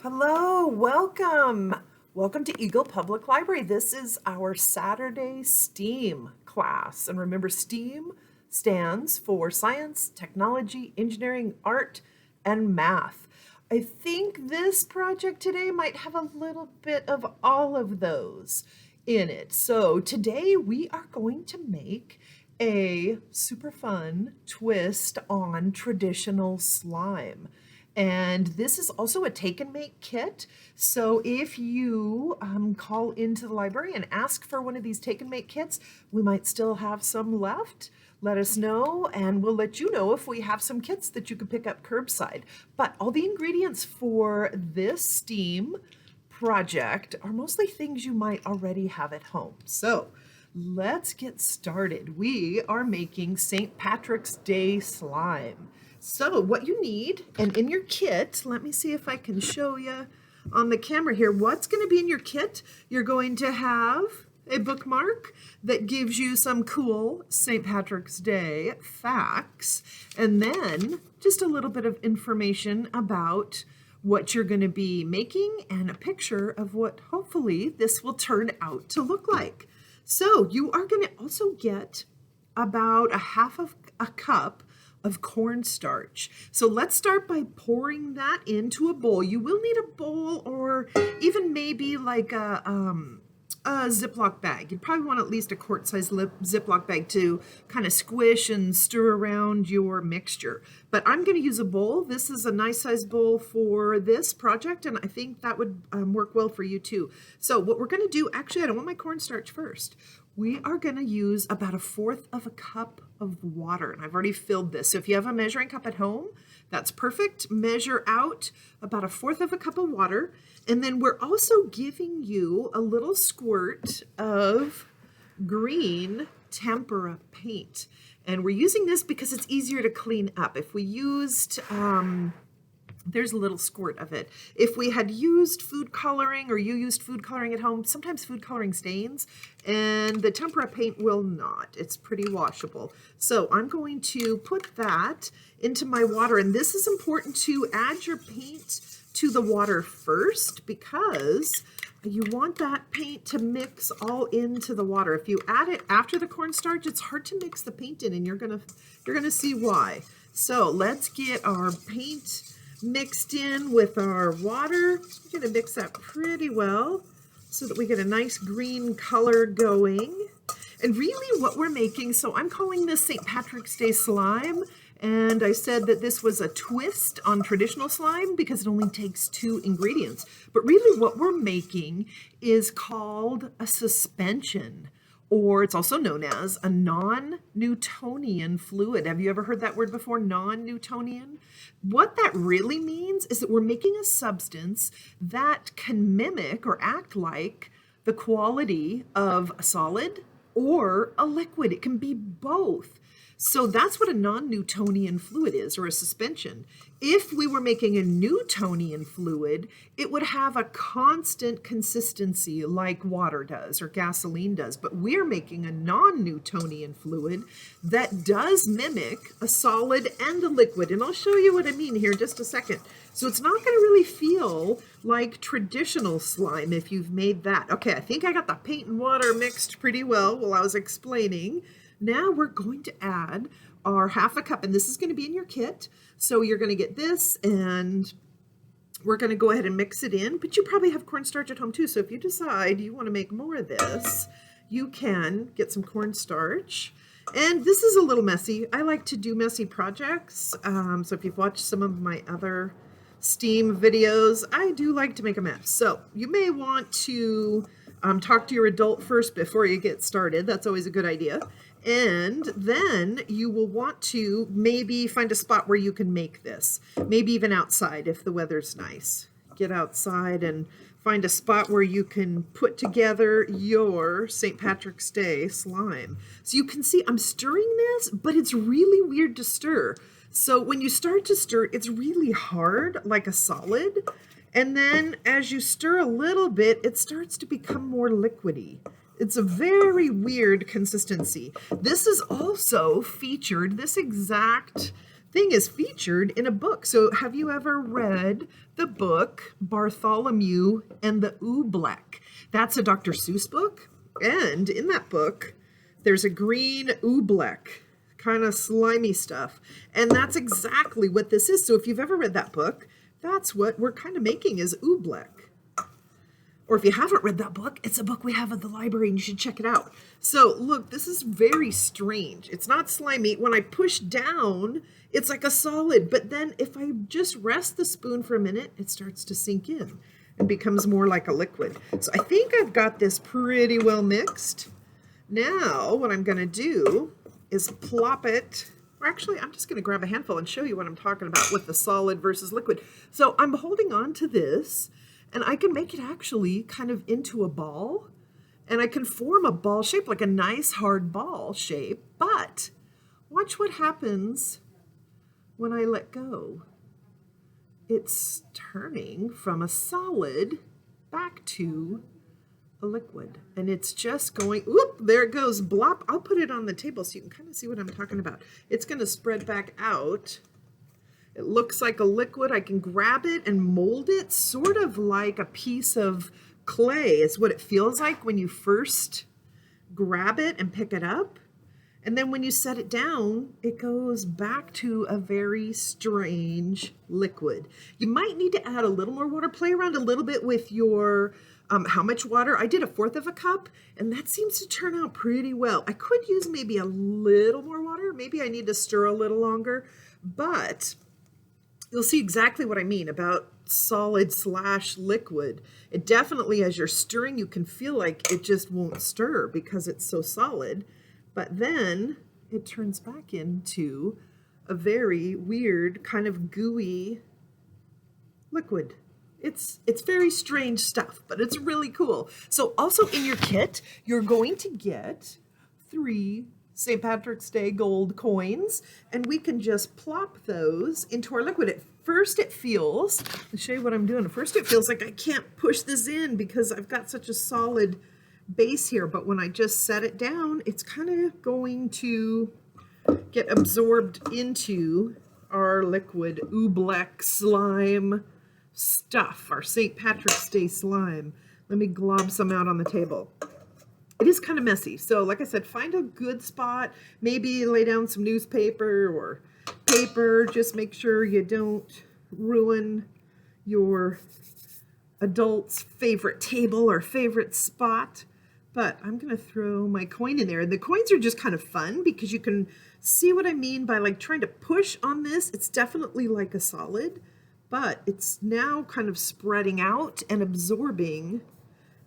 Hello, welcome. Welcome to Eagle Public Library. This is our Saturday STEAM class. And remember, STEAM stands for science, technology, engineering, art, and math. I think this project today might have a little bit of all of those in it. So today we are going to make a super fun twist on traditional slime. And this is also a take and make kit. So if you call into the library and ask for one of these take and make kits, we might still have some left. Let us know and we'll let you know if we have some kits that you can pick up curbside. But all the ingredients for this STEAM project are mostly things you might already have at home. So let's get started. We are making St. Patrick's Day slime. So what you need, and in your kit, let me see if I can show you on the camera here, what's going to be in your kit. You're going to have a bookmark that gives you some cool St. Patrick's Day facts, and then just a little bit of information about what you're going to be making and a picture of what hopefully this will turn out to look like. So you are going to also get about a half of a cup of cornstarch. So let's start by pouring that into a bowl. You will need a bowl or even maybe like a Ziploc bag. You'd probably want at least a quart-sized Ziploc bag to kind of squish and stir around your mixture. But I'm going to use a bowl. This is a nice size bowl for this project, and I think that would work well for you too. So what we're going to do, actually, I don't want my cornstarch first. We are going to use about 1/4 of a cup of water, and I've already filled this. So if you have a measuring cup at home, that's perfect. Measure out about 1/4 of a cup of water, and then we're also giving you a little squirt of green tempera paint. And we're using this because it's easier to clean up. If we used there's a little squirt of it. If we had used food coloring or you used food coloring at home, sometimes food coloring stains and the tempera paint will not. It's pretty washable. So I'm going to put that into my water, and this is important to add your paint to the water first because you want that paint to mix all into the water. If you add it after the cornstarch, it's hard to mix the paint in, and you're gonna see why. So let's get our paint mixed in with our water. I'm going to mix that pretty well so that we get a nice green color going. And really what we're making, so I'm calling this St. Patrick's Day slime, and I said that this was a twist on traditional slime because it only takes 2 ingredients. But really what we're making is called a suspension, or it's also known as a non-Newtonian fluid. Have you ever heard that word before, non-Newtonian? What that really means is that we're making a substance that can mimic or act like the quality of a solid or a liquid. It can be both. So that's what a non-Newtonian fluid is, or a suspension. If we were making a Newtonian fluid, it would have a constant consistency like water does or gasoline does. But we're making a non-Newtonian fluid that does mimic a solid and a liquid. And I'll show you what I mean here in just a second. So it's not going to really feel like traditional slime if you've made that. Okay, I think I got the paint and water mixed pretty well while I was explaining. Now we're going to add our half a cup, and this is going to be in your kit. So you're going to get this, and we're going to go ahead and mix it in. But you probably have cornstarch at home too. So if you decide you want to make more of this, you can get some cornstarch. And this is a little messy. I like to do messy projects. So if you've watched some of my other STEAM videos, I do like to make a mess. So you may want to talk to your adult first before you get started. That's always a good idea. And then you will want to maybe find a spot where you can make this. Maybe even outside if the weather's nice. Get outside and find a spot where you can put together your St. Patrick's Day slime. So you can see I'm stirring this, but it's really weird to stir. So when you start to stir, it's really hard, like a solid. And then as you stir a little bit, it starts to become more liquidy. It's a very weird consistency. This is also featured, this exact thing is featured in a book. So have you ever read the book Bartholomew and the Oobleck? That's a Dr. Seuss book. And in that book, there's a green oobleck, kind of slimy stuff. And that's exactly what this is. So if you've ever read that book, that's what we're kind of making is oobleck. Or if you haven't read that book, it's a book we have at the library and you should check it out. So look, this is very strange. It's not slimy. When I push down, it's like a solid. But then if I just rest the spoon for a minute, it starts to sink in and becomes more like a liquid. So I think I've got this pretty well mixed. Now what I'm going to do is plop it. Or actually, I'm just going to grab a handful and show you what I'm talking about with the solid versus liquid. So I'm holding on to this. And I can make it actually kind of into a ball. And I can form a ball shape, like a nice hard ball shape. But watch what happens when I let go. It's turning from a solid back to a liquid. And it's just going, whoop, there it goes, blop. I'll put it on the table so you can kind of see what I'm talking about. It's going to spread back out. It looks like a liquid. I can grab it and mold it, sort of like a piece of clay is what it feels like when you first grab it and pick it up. And then when you set it down, it goes back to a very strange liquid. You might need to add a little more water. Play around a little bit with your, how much water. I did 1/4 of a cup, and that seems to turn out pretty well. I could use maybe a little more water. Maybe I need to stir a little longer, but you'll see exactly what I mean about solid / liquid. It definitely, as you're stirring, you can feel like it just won't stir because it's so solid. But then it turns back into a very weird kind of gooey liquid. It's very strange stuff, but it's really cool. So also in your kit, you're going to get 3 St. Patrick's Day gold coins, and we can just plop those into our liquid. At first it feels, I'll show you what I'm doing. At first it feels like I can't push this in because I've got such a solid base here, but when I just set it down, it's kind of going to get absorbed into our liquid oobleck slime stuff, our St. Patrick's Day slime. Let me glob some out on the table. It is kind of messy. So like I said, find a good spot, maybe lay down some newspaper or paper. Just make sure you don't ruin your adult's favorite table or favorite spot. But I'm going to throw my coin in there. And the coins are just kind of fun because you can see what I mean by like trying to push on this. It's definitely like a solid, but it's now kind of spreading out and absorbing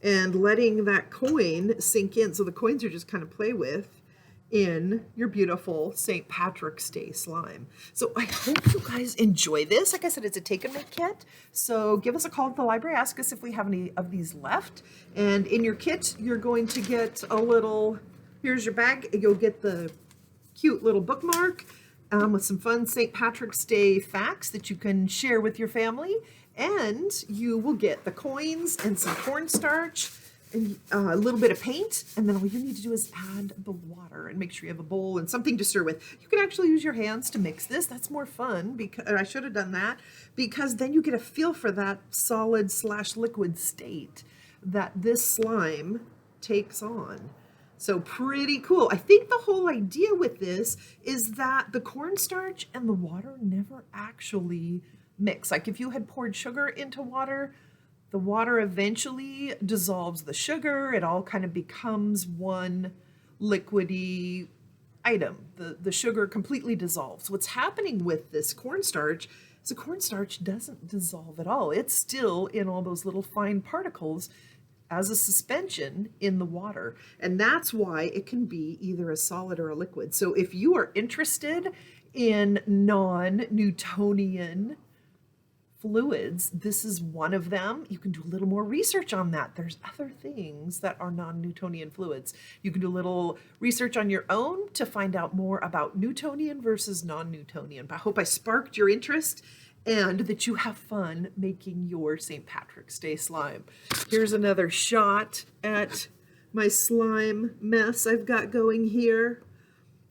and letting that coin sink in. So the coins are just kind of play with in your beautiful St. Patrick's Day slime. So I hope you guys enjoy this. Like I said, it's a take and make kit. So give us a call at the library. Ask us if we have any of these left. And in your kit, you're going to get a little, here's your bag. You'll get the cute little bookmark with some fun St. Patrick's Day facts that you can share with your family. And you will get the coins and some cornstarch and a little bit of paint. And then all you need to do is add the water and make sure you have a bowl and something to stir with. You can actually use your hands to mix this. That's more fun because I should have done that, because then you get a feel for that solid / liquid state that this slime takes on. So pretty cool. I think the whole idea with this is that the cornstarch and the water never actually mix. Like if you had poured sugar into water, the water eventually dissolves the sugar. It all kind of becomes one liquidy item. The sugar completely dissolves. What's happening with this cornstarch is the cornstarch doesn't dissolve at all. It's still in all those little fine particles as a suspension in the water. And that's why it can be either a solid or a liquid. So if you are interested in non-Newtonian fluids, this is one of them. You can do a little more research on that. There's other things that are non-Newtonian fluids. You can do a little research on your own to find out more about Newtonian versus non-Newtonian. But I hope I sparked your interest and that you have fun making your St. Patrick's Day slime. Here's another shot at my slime mess I've got going here.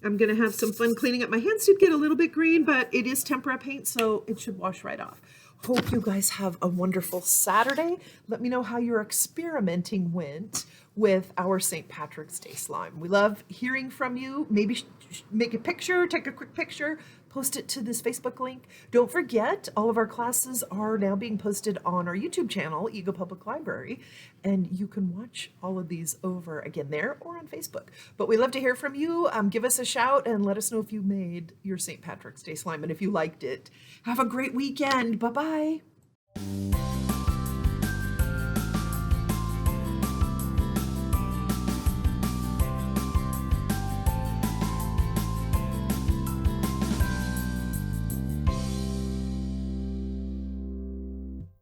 I'm going to have some fun cleaning up. My hands did get a little bit green, but it is tempera paint, so it should wash right off. Hope you guys have a wonderful Saturday. Let me know how your experimenting went with our St. Patrick's Day slime. We love hearing from you. Maybe make a picture, take a quick picture, post it to this Facebook link. Don't forget, all of our classes are now being posted on our YouTube channel, Eagle Public Library, and you can watch all of these over again there or on Facebook. But we love to hear from you. Give us a shout and let us know if you made your St. Patrick's Day slime and if you liked it. Have a great weekend. Bye-bye.